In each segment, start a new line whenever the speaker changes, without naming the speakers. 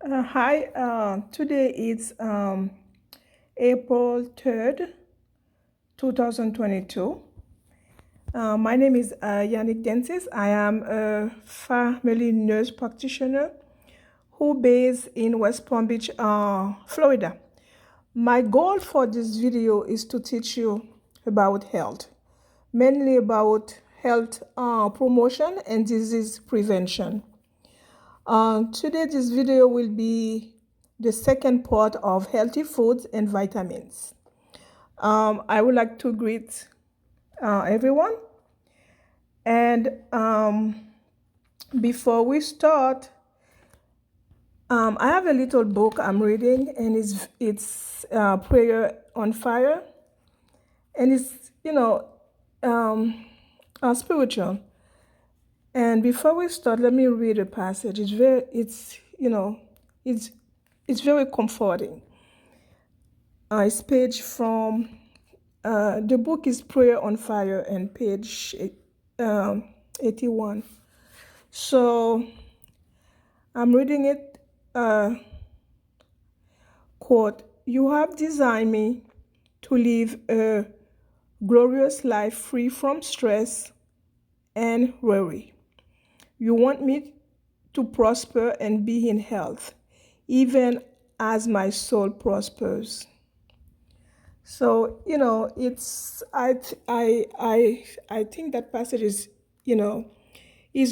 Hi, today is April 3rd, 2022. My name is Yannick Densis. I am a family nurse practitioner who based in West Palm Beach, Florida. My goal for this video is to teach you about health, mainly about health promotion and disease prevention. Today, this video will be the second part of healthy foods and vitamins. I would like to greet everyone. And before we start, I have a little book I'm reading, and it's Prayer on Fire, and it's spiritual. And before we start, let me read a passage. It's very comforting. It's page from the book is Prayer on Fire and page 81. So I'm reading it. Quote: "You have designed me to live a glorious life free from stress and worry. You want me to prosper and be in health, even as my soul prospers." So it's I think that passage is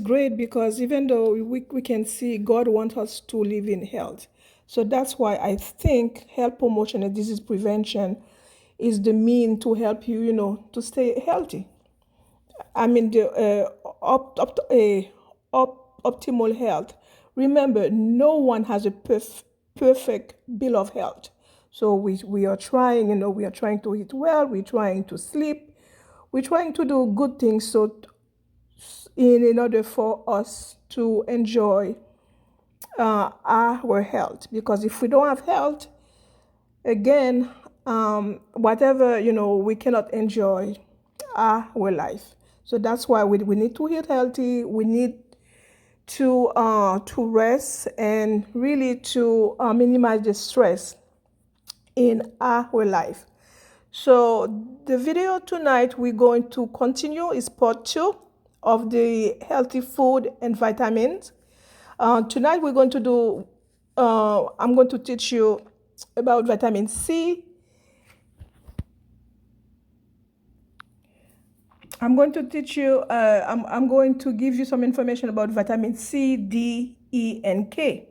great, because even though we can see God wants us to live in health, so that's why I think health promotion and disease prevention is the mean to help you to stay healthy. I mean, the optimal health. Remember, no one has a perfect bill of health. So we are trying, we are trying to eat well, we're trying to sleep, we're trying to do good things, so in order for us to enjoy our health. Because if we don't have health, again, whatever, we cannot enjoy our life. So that's why we need to eat healthy. We need to rest, and really to minimize the stress in our life. So the video tonight we're going to continue is part 2 of the healthy food and vitamins. Tonight we're going to do, I'm going to teach you about vitamin C. I'm going to teach you, I'm going to give you some information about vitamin C, D, E, and K.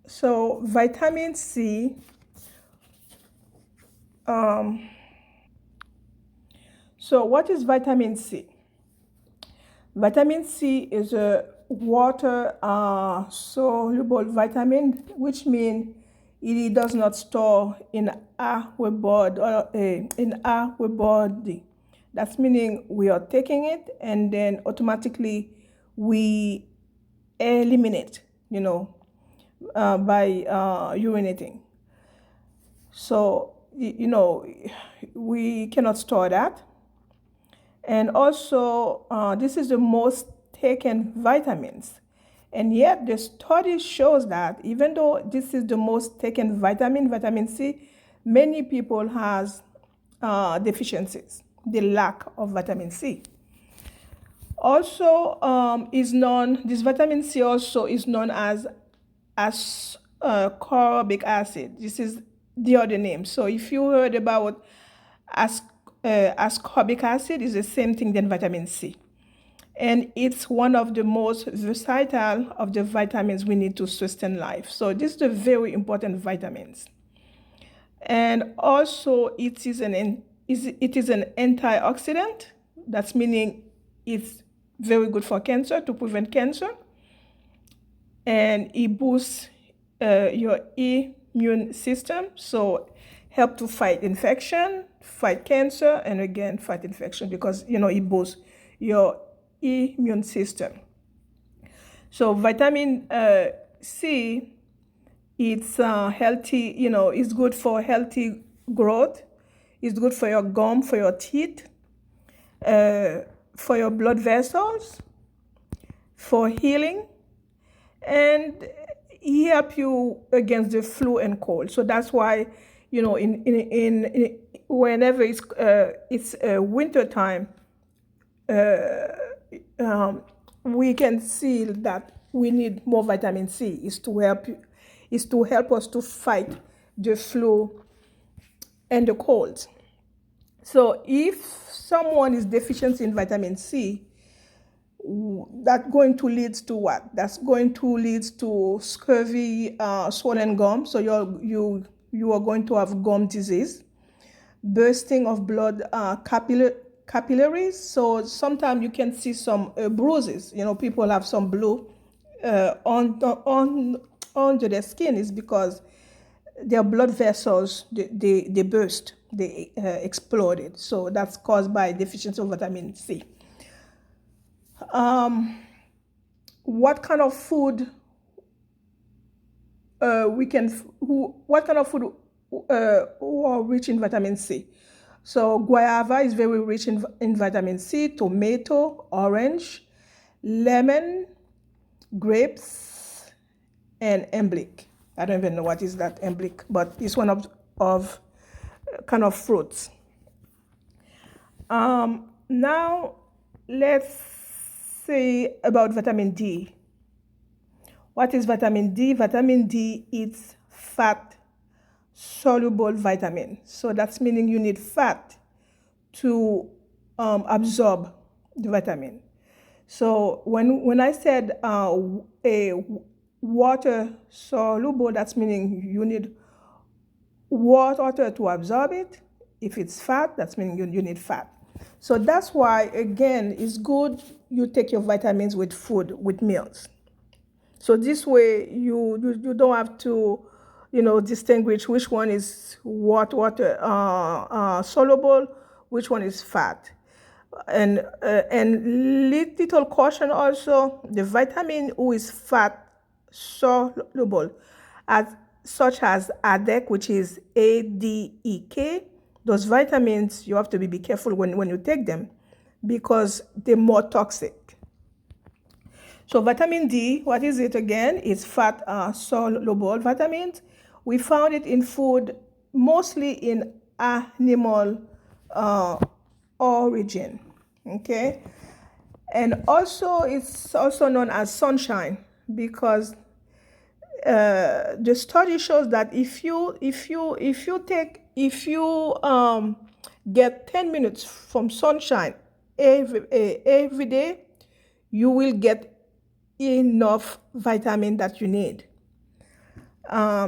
So vitamin C, so what is vitamin C? Vitamin C is a water soluble vitamin, which means it does not store in our body, That's meaning we are taking it, and then automatically we eliminate, by urinating. So we cannot store that. And also, this is the most taken vitamins. And yet the study shows that even though this is the most taken vitamin C, many people has deficiencies, the lack of vitamin C. Also, this vitamin C also is known as ascorbic acid. This is the other name. So if you heard about ascorbic acid, is the same thing than vitamin C. And it's one of the most versatile of the vitamins we need to sustain life. So this is a very important vitamins. And also it is an antioxidant. That's meaning it's very good for cancer, to prevent cancer. And it boosts your immune system, so help to fight infection, fight cancer, and again fight infection, because it boosts your immune system. So vitamin C It's healthy, it's good for healthy growth. It's good for your gum, for your teeth, uh, for your blood vessels, for healing, and he help you against the flu and cold. So that's why, in whenever it's winter time, um, we can see that we need more vitamin C. Is to help us to fight the flu and the cold. So if someone is deficient in vitamin C, that's going to lead to what? That's going to lead to scurvy, swollen gum. So you are going to have gum disease, bursting of blood capillaries. So sometimes you can see some bruises. People have some blue on under their skin is because their blood vessels they burst, they exploded. So that's caused by deficiency of vitamin C. What kind of food what kind of food who are rich in vitamin C? So guava is very rich in vitamin C, tomato, orange, lemon, grapes, and emblic. I don't even know what is that emblic, but it's one of kind of fruits. Now let's say about vitamin D. What is vitamin D? Vitamin D is fat soluble vitamin. So that's meaning you need fat to absorb the vitamin. So when I said a water soluble, that's meaning you need water to absorb it. If it's fat, that's meaning you need fat. So that's why, again, it's good you take your vitamins with food, with meals. So this way you don't have to, distinguish which one is water soluble, which one is fat. And little caution also, the vitamin who is fat soluble, such as ADEK, which is ADEK, those vitamins you have to be careful when you take them because they're more toxic. So vitamin D, what is it again? It's fat soluble vitamins. We found it in food, mostly in animal origin. Okay, and also it's also known as sunshine because the study shows that if you get 10 minutes from sunshine every day, you will get enough vitamin that you need.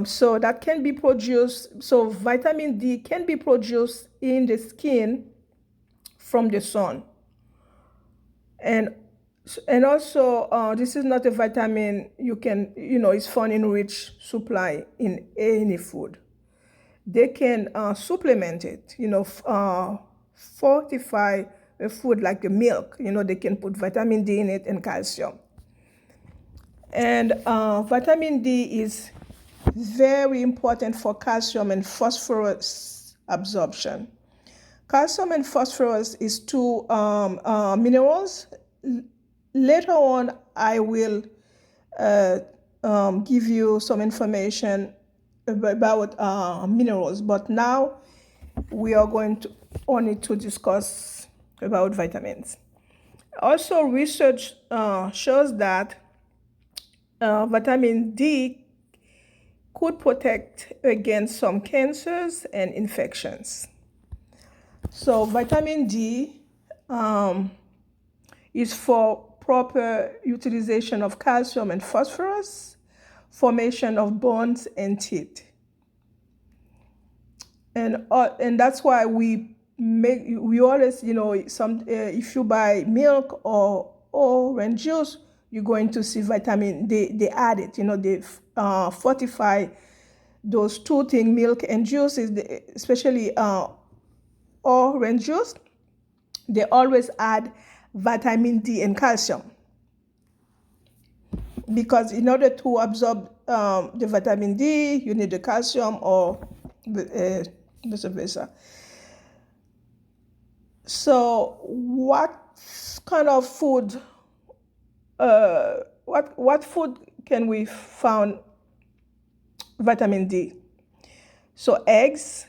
So that can be produced. So vitamin D can be produced in the skin from the sun. And also, this is not a vitamin you can, it's found in rich supply in any food. They can supplement it, fortify a food like the milk. They can put vitamin D in it and calcium. And vitamin D is very important for calcium and phosphorus absorption. Calcium and phosphorus is two minerals. Later on, I will give you some information about minerals, but now we are going to only to discuss about vitamins. Also, research shows that vitamin D could protect against some cancers and infections. So vitamin D is for proper utilization of calcium and phosphorus, formation of bones and teeth. And that's why we always, if you buy milk or orange juice, you're going to see vitamin. They add it, they fortify those two things, milk and juice, especially orange juice. They always add vitamin D and calcium. because in order to absorb the vitamin D, you need the calcium, or vice versa. So what kind of food, what food can we find vitamin D? So eggs,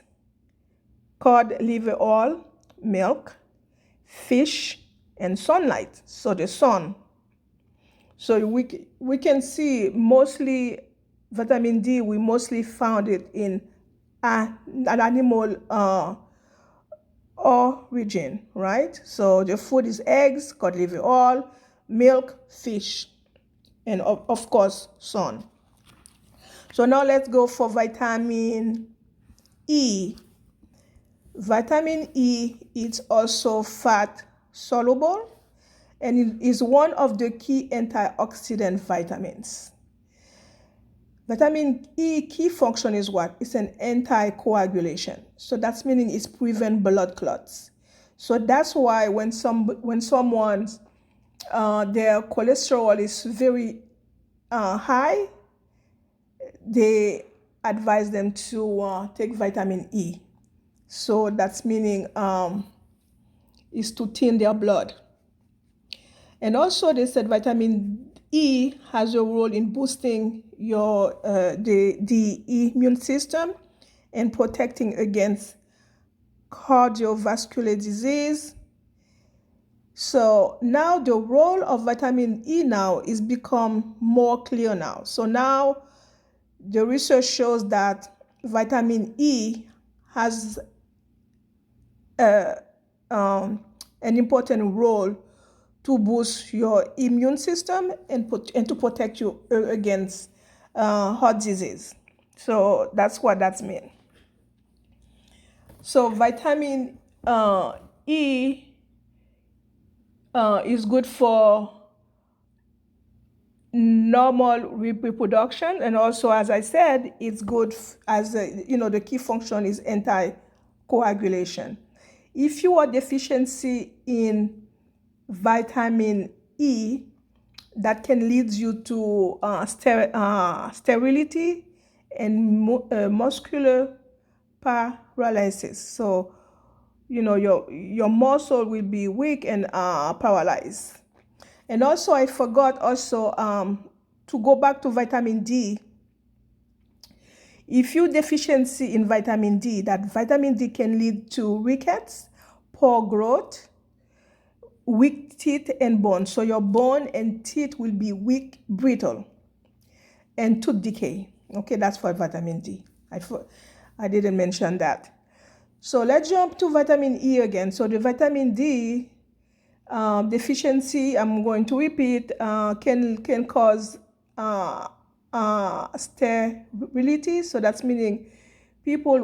cod liver oil, milk, fish, and sunlight. So the sun. So we can see mostly vitamin D, we mostly found it in an animal origin, right? So the food is eggs, cod liver oil, milk, fish, and of course, sun. So now let's go for vitamin E. Vitamin E is also fat soluble, and it is one of the key antioxidant vitamins. Vitamin E key function is what? It's an anticoagulation. So that's meaning it's prevent blood clots. So that's why when someone's their cholesterol is very high, they advise them to take vitamin E. So that's meaning is to thin their blood. And also they said vitamin E has a role in boosting your the immune system and protecting against cardiovascular disease. So now the role of vitamin E now is become more clear now. So now the research shows that vitamin E has an important role to boost your immune system and to protect you against heart disease. So that's what that means. So vitamin E is good for normal reproduction, and also, as I said, it's good as the key function is anticoagulation. If you are deficiency in vitamin E, that can lead you to sterility and muscular paralysis. So your muscle will be weak and paralyzed. And also I forgot also to go back to vitamin D. If you deficiency in vitamin D, that vitamin D can lead to rickets, poor growth, weak teeth and bone. So your bone and teeth will be weak, brittle, and tooth decay. Okay, that's for vitamin D. I didn't mention that. So let's jump to vitamin E again. So the vitamin D deficiency, I'm going to repeat, can cause sterility. So that's meaning people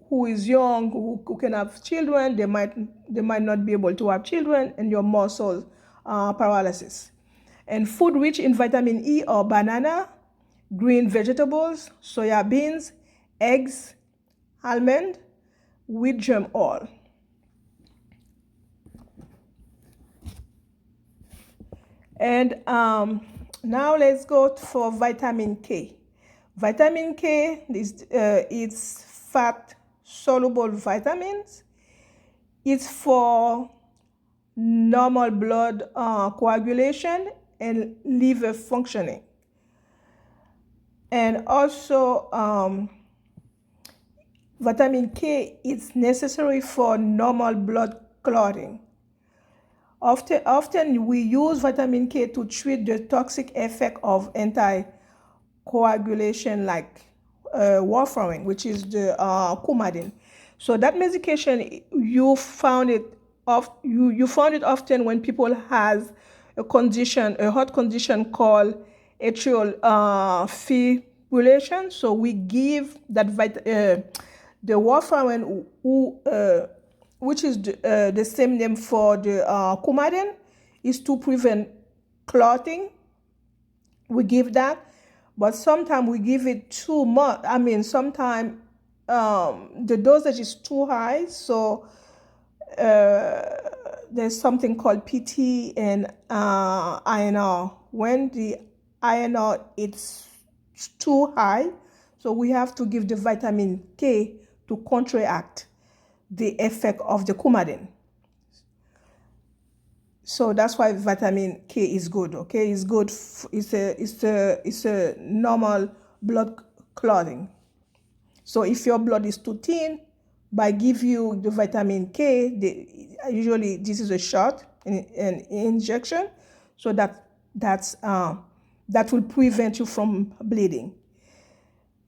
who is young, who can have children, they might not be able to have children, and your muscle paralysis. And food rich in vitamin E are banana, green vegetables, soya beans, eggs, almond, wheat germ oil. And now let's go for vitamin K. Vitamin K is it's fat soluble vitamins. It's for normal blood coagulation and liver functioning. And also vitamin K is necessary for normal blood clotting. Often we use vitamin K to treat the toxic effect of anticoagulation like warfarin, which is the coumadin. So that medication, you found it often when people has a heart condition called atrial fibrillation. So we give that the warfarin, which is the same name for the coumadin, is to prevent clotting. We give that, but sometimes we give it too much. I mean, sometimes the dosage is too high. So there's something called PT and INR when the INR it's too high, so we have to give the vitamin K to counteract the effect of the coumadin. So that's why vitamin K is good. Okay, it's good. It's a normal blood clotting. So if your blood is too thin, by give you the vitamin K, usually this is a shot, an injection, so that will prevent you from bleeding.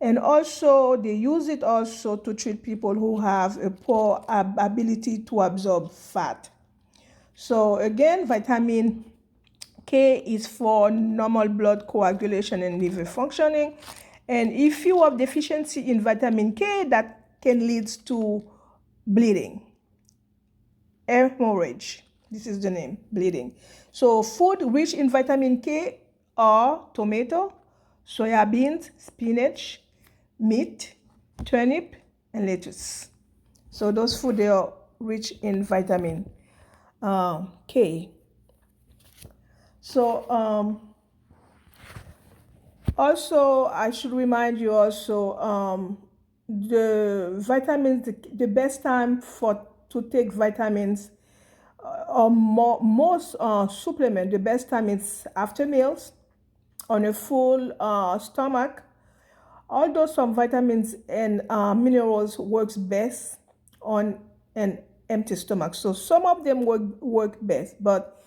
And also they use it also to treat people who have a poor ability to absorb fat. So again, vitamin K is for normal blood coagulation and liver functioning. And if you have deficiency in vitamin K, that can lead to bleeding, hemorrhage. This is the name, bleeding. So food rich in vitamin K are tomato, soya beans, spinach, meat, turnip, and lettuce. So those food, they are rich in vitamin K. So also I should remind you also, the vitamins, the best time to take vitamins or most supplement, the best time is after meals, on a full stomach. Although some vitamins and minerals works best on an empty stomach, so some of them work best, but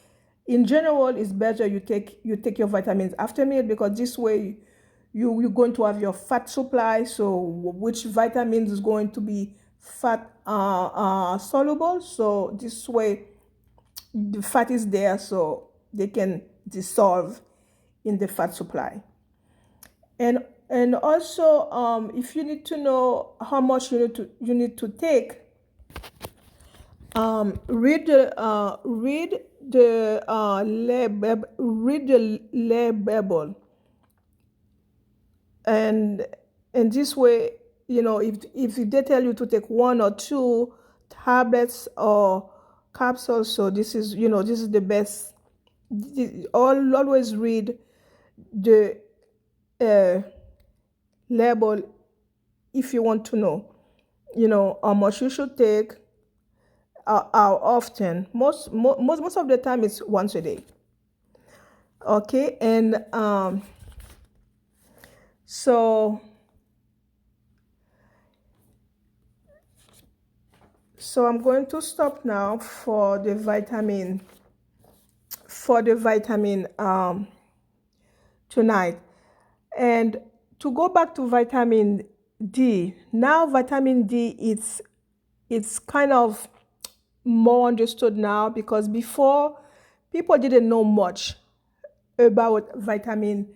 in general, it's better you take your vitamins after meal, because this way you're going to have your fat supply. So which vitamins is going to be fat soluble. So this way the fat is there, so they can dissolve in the fat supply. And also, if you need to know how much you need to take, read the label, and this way, if they tell you to take 1 or 2 tablets or capsules, so this is the best. Always read the label if you want to know how much you should take, how often. Most of the time it's once a day. Okay, and so I'm going to stop now for the vitamin tonight. And to go back to vitamin D, now vitamin D, it's kind of more understood now, because before people didn't know much about vitamin.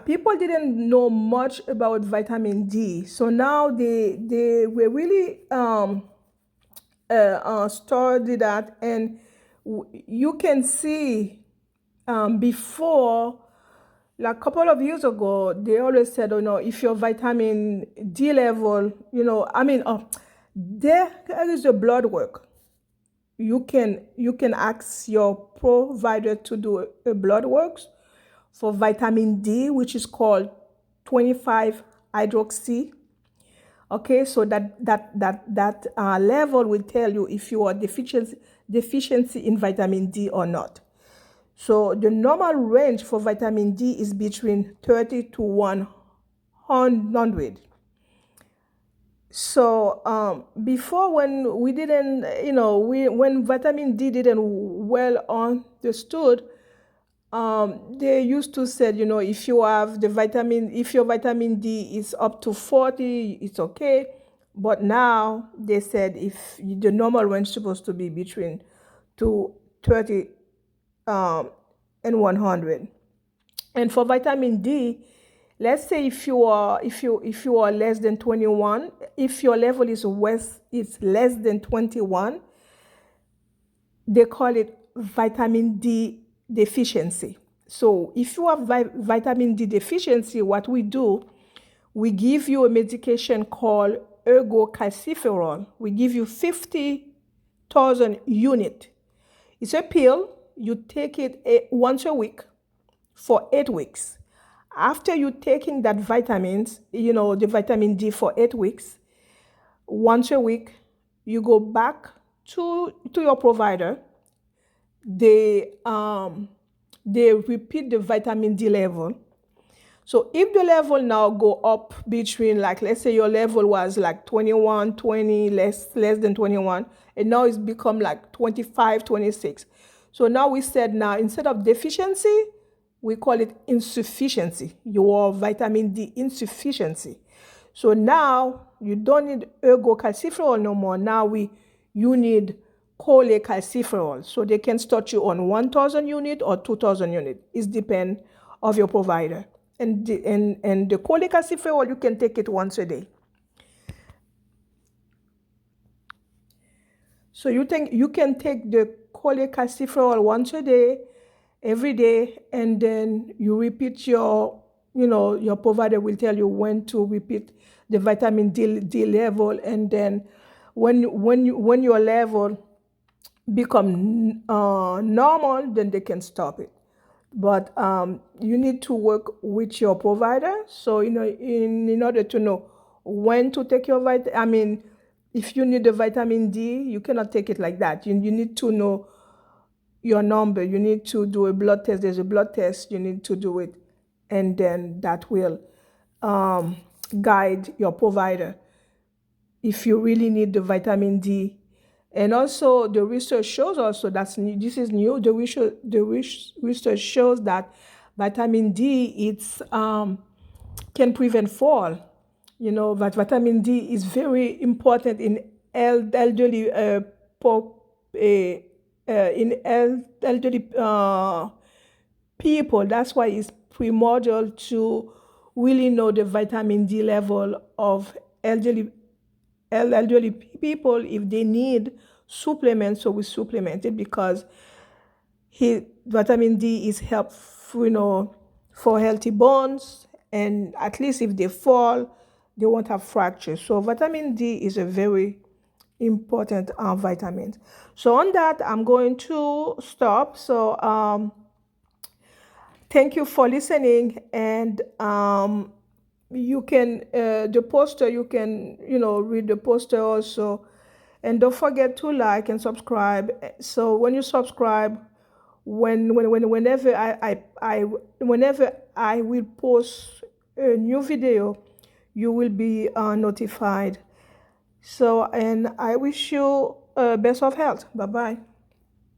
People didn't know much about vitamin D. So now they were really study that, and you can see before, like a couple of years ago, they always said, if your vitamin D level, there is a blood work. You can ask your provider to do a blood works for vitamin D, which is called 25-hydroxy. Okay, so that level will tell you if you are deficiency in vitamin D or not. So the normal range for vitamin D is between 30 to 100. So before, when we didn't, when vitamin D didn't well understood, they used to say, if your vitamin D is up to 40, it's okay. But now they said if the normal range is supposed to be between 30 and 100. And for vitamin D, let's say if you are less than 21, if your level is less than 21, they call it vitamin D deficiency. So if you have vitamin D deficiency, what we do, we give you a medication called ergocalciferol. We give you 50,000 units. It's a pill. you take it once a week for 8 weeks. After you taking that vitamins, the vitamin D for 8 weeks, once a week, you go back to your provider. They repeat the vitamin D level. So if the level now go up between, like, let's say your level was like 21, 20, less than 21, and now it's become like 25, 26. So now we said, now instead of deficiency, we call it insufficiency, your vitamin D insufficiency. So now you don't need ergocalciferol no more. Now you need cholecalciferol. So they can start you on 1,000 unit or 2,000 unit. It depends of your provider. And the cholecalciferol, you can take it once a day. So you can take the cholecalciferol once a day, every day, and then you repeat your provider will tell you when to repeat the vitamin D level, and then when your level become normal, then they can stop it. But you need to work with your provider. So in order to know when to take your if you need the vitamin D, you cannot take it like that. You need to know your number. You need to do a blood test. There's a blood test. You need to do it, and then that will guide your provider if you really need the vitamin D. And also, the research shows also this is new. The research shows that vitamin D can prevent fall. That vitamin D is very important in elderly people. That's why it's primordial to really know the vitamin D level of elderly people. If they need supplements, so we supplement it, because vitamin D is helpful, for healthy bones, and at least if they fall, they won't have fractures. So vitamin D is a very important vitamin. So on that, I'm going to stop. So thank you for listening, and you can the poster, you can read the poster also, and don't forget to like and subscribe. So when you subscribe, whenever I will post a new video, you will be notified. So, and I wish you best of health. Bye bye.